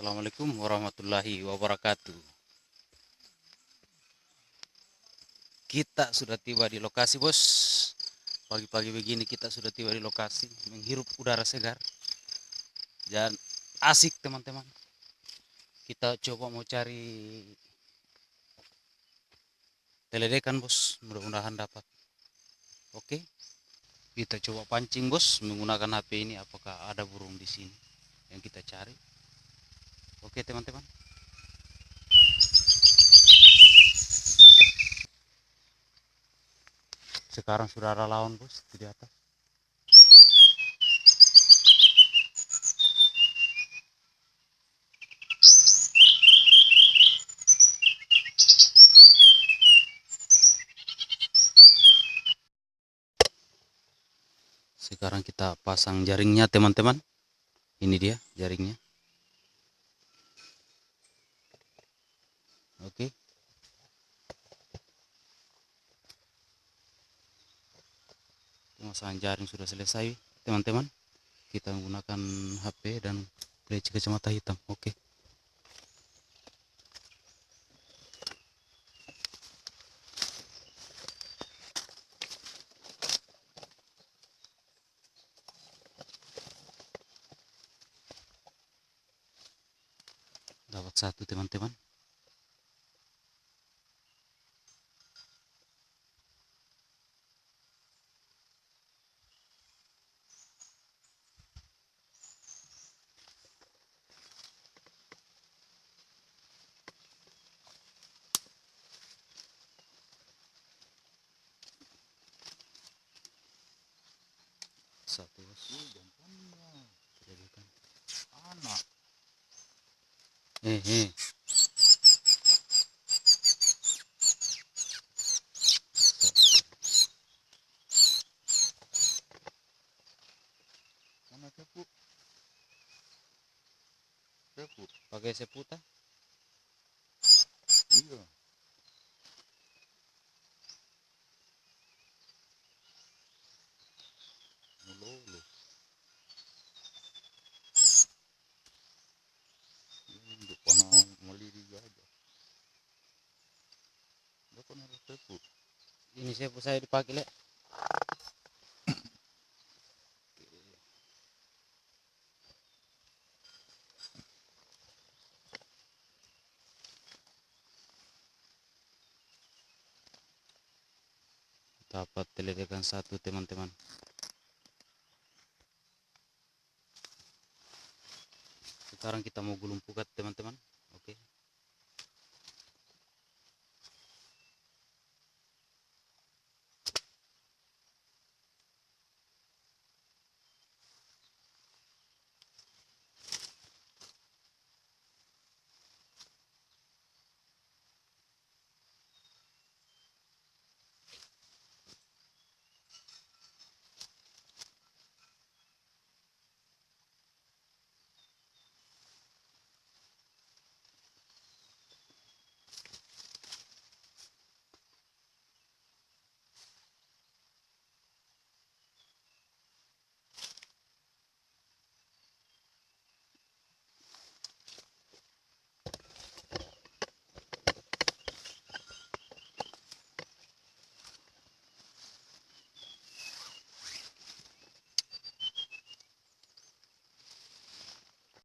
Assalamualaikum warahmatullahi wabarakatuh. Kita sudah tiba di lokasi, bos. Pagi-pagi begini kita sudah tiba di lokasi, menghirup udara segar dan asik, teman-teman. Kita coba mau cari leledekan, bos. Mudah-mudahan dapat. Oke, kita coba pancing, bos, menggunakan HP ini. Apakah ada burung di sini yang kita cari? Oke, teman-teman. Sekarang sudah ada lawan, bos, di atas. Sekarang kita pasang jaringnya, teman-teman. Ini dia jaringnya. Oke. Pemasangan jaring sudah selesai, teman-teman. Kita menggunakan HP dan peci kacamata hitam. Oke. Dapat satu, teman-teman. Satu, bos. Anak. Eh. Mana tepu? Tepu. Pakai seputar. Iya. Melolo. Ini panah meliri aja. Dia kan harus tepu. Ini sepu saya dipakai, lek. Dapat teledekan satu, teman-teman. Sekarang kita mau gulung pukat, teman-teman.